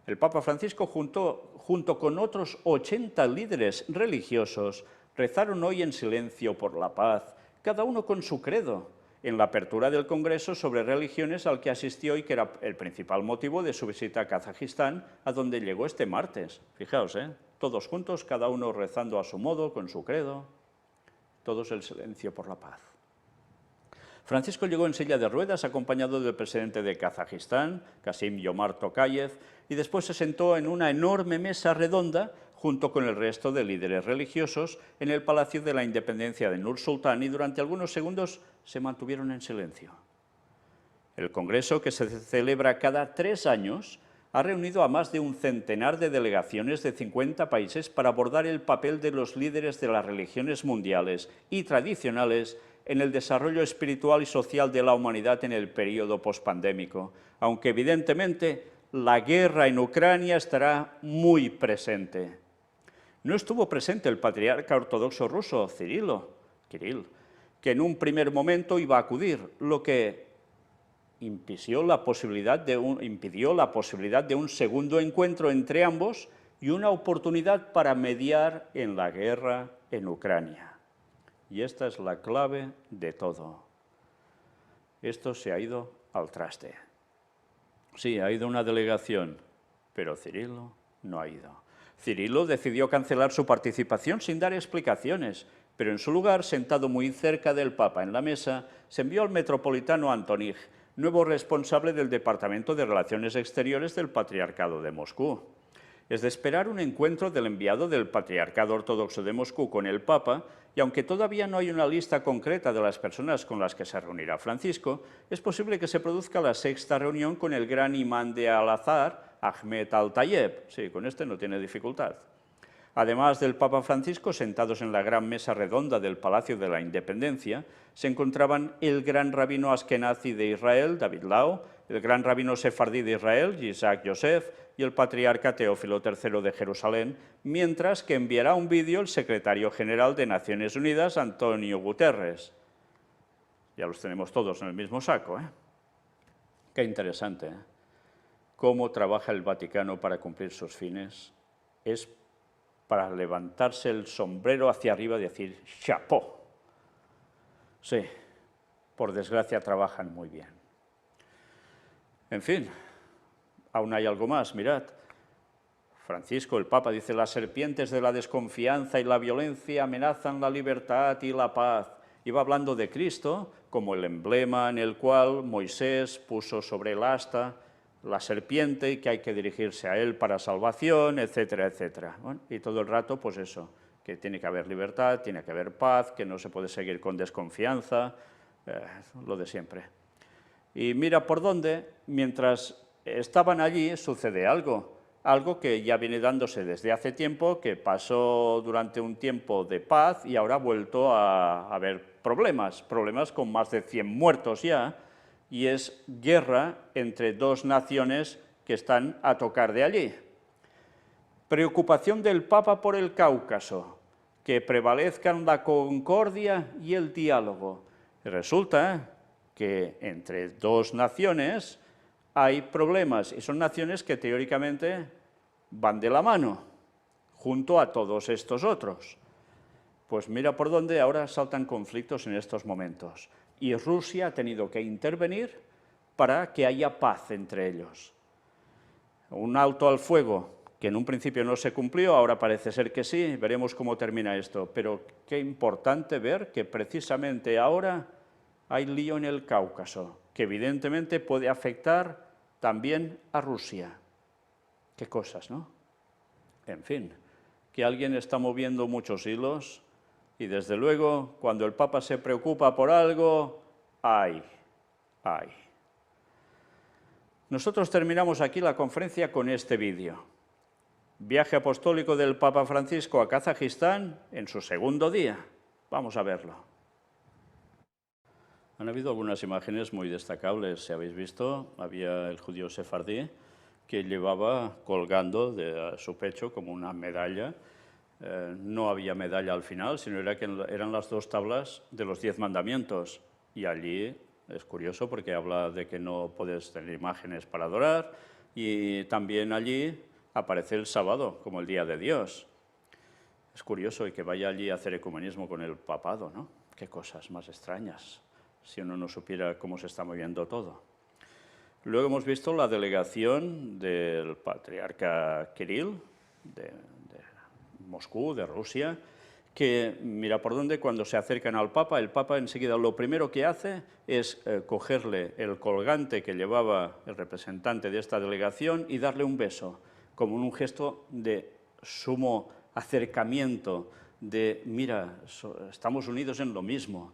El Papa Francisco, junto con otros 80 líderes religiosos, rezaron hoy en silencio por la paz, cada uno con su credo, en la apertura del Congreso sobre Religiones al que asistió y que era el principal motivo de su visita a Kazajistán, a donde llegó este martes. Fijaos, todos juntos, cada uno rezando a su modo, con su credo, todos el silencio por la paz. Francisco llegó en silla de ruedas acompañado del presidente de Kazajistán, Kassym-Jomart Tokayev, y después se sentó en una enorme mesa redonda junto con el resto de líderes religiosos en el Palacio de la Independencia de Nur-Sultán y durante algunos segundos se mantuvieron en silencio. El Congreso, que se celebra cada 3 años, ha reunido a más de un centenar de delegaciones de 50 países para abordar el papel de los líderes de las religiones mundiales y tradicionales en el desarrollo espiritual y social de la humanidad en el período pospandémico, aunque evidentemente la guerra en Ucrania estará muy presente. No estuvo presente el patriarca ortodoxo ruso, Kirill, que en un primer momento iba a acudir, lo que impidió la posibilidad de un segundo encuentro entre ambos y una oportunidad para mediar en la guerra en Ucrania. Y esta es la clave de todo. Esto se ha ido al traste. Sí, ha ido una delegación, pero Cirilo no ha ido. Cirilo decidió cancelar su participación sin dar explicaciones, pero en su lugar, sentado muy cerca del Papa en la mesa, se envió al metropolitano Antonín, nuevo responsable del Departamento de Relaciones Exteriores del Patriarcado de Moscú. Es de esperar un encuentro del enviado del Patriarcado Ortodoxo de Moscú con el Papa, y aunque todavía no hay una lista concreta de las personas con las que se reunirá Francisco, es posible que se produzca la sexta reunión con el gran imán de Al-Azhar, Ahmed Al-Tayeb. Sí, con este no tiene dificultad. Además del Papa Francisco, sentados en la gran mesa redonda del Palacio de la Independencia, se encontraban el gran rabino askenazi de Israel, David Lau, el gran rabino sefardí de Israel, Yitzhak Yosef, y el patriarca Teófilo III de Jerusalén, mientras que enviará un vídeo el secretario general de Naciones Unidas, Antonio Guterres. Ya los tenemos todos en el mismo saco, ¿eh? Qué interesante, ¿eh? Cómo trabaja el Vaticano para cumplir sus fines. Es para levantarse el sombrero hacia arriba y decir ¡chapó! Sí, por desgracia trabajan muy bien. En fin, aún hay algo más, mirad. Francisco, el Papa, dice: las serpientes de la desconfianza y la violencia amenazan la libertad y la paz. Y va hablando de Cristo como el emblema en el cual Moisés puso sobre el asta la serpiente y que hay que dirigirse a él para salvación, etcétera, etcétera. Bueno, y todo el rato, pues eso, que tiene que haber libertad, tiene que haber paz, que no se puede seguir con desconfianza, lo de siempre. Y mira por dónde, mientras estaban allí, sucede algo que ya viene dándose desde hace tiempo, que pasó durante un tiempo de paz y ahora ha vuelto a haber problemas con más de 100 muertos ya, y es guerra entre dos naciones que están a tocar de allí. Preocupación del Papa por el Cáucaso, que prevalezcan la concordia y el diálogo. Y resulta que entre dos naciones hay problemas, y son naciones que teóricamente van de la mano, junto a todos estos otros. Pues mira por dónde ahora saltan conflictos en estos momentos. Y Rusia ha tenido que intervenir para que haya paz entre ellos. Un alto al fuego que en un principio no se cumplió, ahora parece ser que sí, veremos cómo termina esto. Pero qué importante ver que precisamente ahora hay lío en el Cáucaso, que evidentemente puede afectar también a Rusia. Qué cosas, ¿no? En fin, que alguien está moviendo muchos hilos y desde luego cuando el Papa se preocupa por algo, ¡ay! Nosotros terminamos aquí la conferencia con este vídeo. Viaje apostólico del Papa Francisco a Kazajistán en su segundo día. Vamos a verlo. Han habido algunas imágenes muy destacables, si habéis visto, había el judío sefardí que llevaba colgando de su pecho como una medalla. No había medalla al final, sino eran las dos tablas de los 10 mandamientos. Y allí es curioso porque habla de que no puedes tener imágenes para adorar, y también allí aparece el sábado como el día de Dios. Es curioso, y que vaya allí a hacer ecumenismo con el papado, ¿no? Qué cosas más extrañas, si uno no supiera cómo se está moviendo todo. Luego hemos visto la delegación del patriarca Kirill, de Moscú, de Rusia, que mira por dónde cuando se acercan al Papa, el Papa enseguida lo primero que hace es cogerle el colgante que llevaba el representante de esta delegación y darle un beso, como un gesto de sumo acercamiento, de mira, estamos unidos en lo mismo.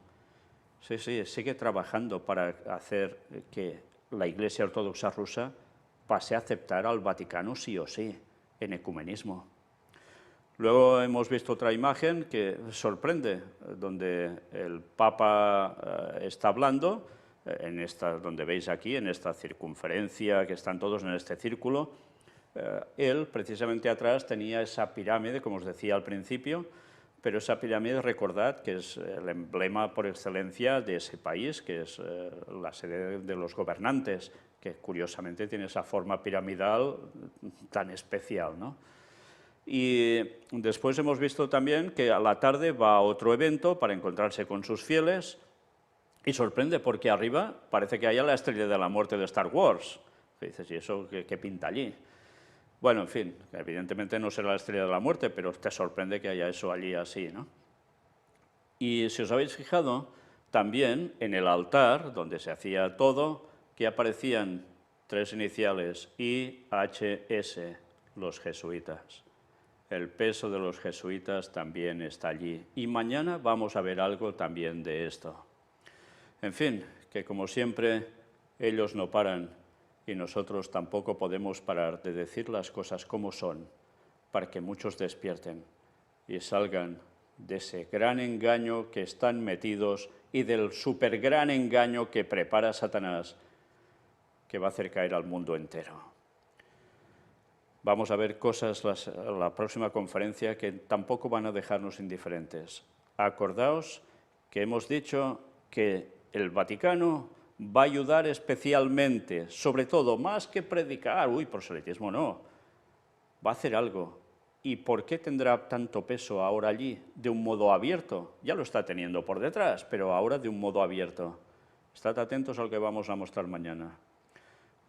Sí, sigue trabajando para hacer que la Iglesia Ortodoxa rusa pase a aceptar al Vaticano sí o sí, en ecumenismo. Luego hemos visto otra imagen que sorprende, donde el Papa está hablando, donde veis aquí, en esta circunferencia, que están todos en este círculo. Él, precisamente atrás, tenía esa pirámide, como os decía al principio, pero esa pirámide, recordad que es el emblema por excelencia de ese país, que es la sede de los gobernantes, que curiosamente tiene esa forma piramidal tan especial, ¿no? Y después hemos visto también que a la tarde va a otro evento para encontrarse con sus fieles y sorprende porque arriba parece que haya la estrella de la muerte de Star Wars. Y dices, ¿y eso qué pinta allí? Bueno, en fin, evidentemente no será la estrella de la muerte, pero te sorprende que haya eso allí así, ¿no? Y si os habéis fijado, también en el altar, donde se hacía todo, que aparecían 3 iniciales, IHS, los jesuitas. El peso de los jesuitas también está allí. Y mañana vamos a ver algo también de esto. En fin, que como siempre, ellos no paran y nosotros tampoco podemos parar de decir las cosas como son, para que muchos despierten y salgan de ese gran engaño que están metidos y del supergran engaño que prepara Satanás, que va a hacer caer al mundo entero. Vamos a ver cosas la próxima conferencia que tampoco van a dejarnos indiferentes. Acordaos que hemos dicho que el Vaticano va a ayudar especialmente, sobre todo, más que predicar, proselitismo no, va a hacer algo. ¿Y por qué tendrá tanto peso ahora allí de un modo abierto? Ya lo está teniendo por detrás, pero ahora de un modo abierto. Estad atentos al que vamos a mostrar mañana.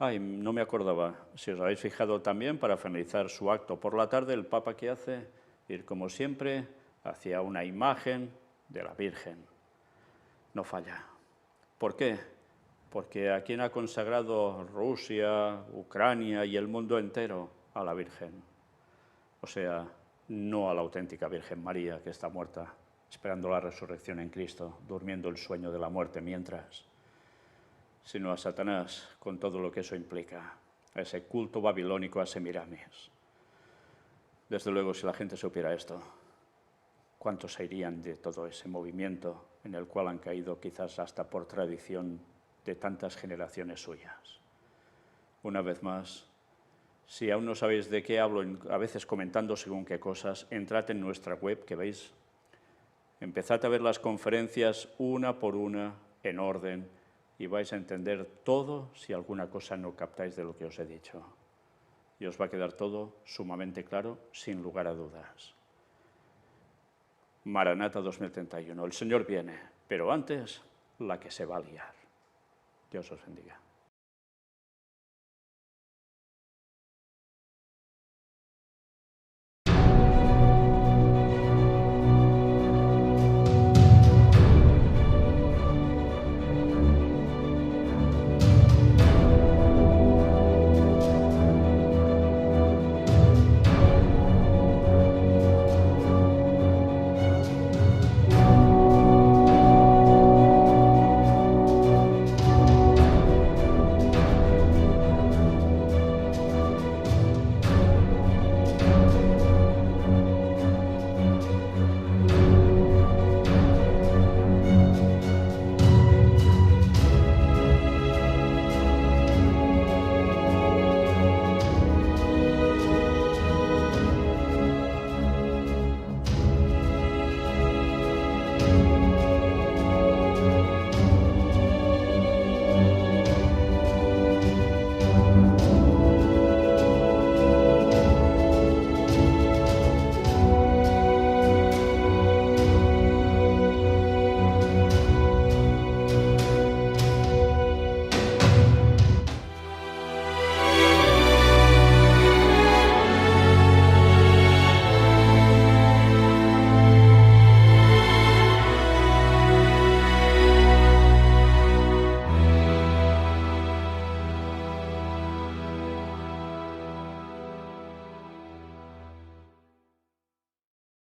Ay, no me acordaba. Si os habéis fijado también, para finalizar su acto por la tarde, el Papa ¿qué hace? Ir, como siempre, hacia una imagen de la Virgen. No falla. ¿Por qué? Porque ¿a quién ha consagrado Rusia, Ucrania y el mundo entero? A la Virgen. O sea, no a la auténtica Virgen María, que está muerta, esperando la resurrección en Cristo, durmiendo el sueño de la muerte mientras, sino a Satanás, con todo lo que eso implica, a ese culto babilónico a Semiramis. Desde luego, si la gente supiera esto, ¿cuántos se irían de todo ese movimiento en el cual han caído quizás hasta por tradición de tantas generaciones suyas? Una vez más, si aún no sabéis de qué hablo, a veces comentando según qué cosas, entrad en nuestra web, que veis, empezad a ver las conferencias una por una, en orden, y vais a entender todo si alguna cosa no captáis de lo que os he dicho. Y os va a quedar todo sumamente claro, sin lugar a dudas. Maranata 2031. El Señor viene, pero antes la que se va a liar. Dios os bendiga.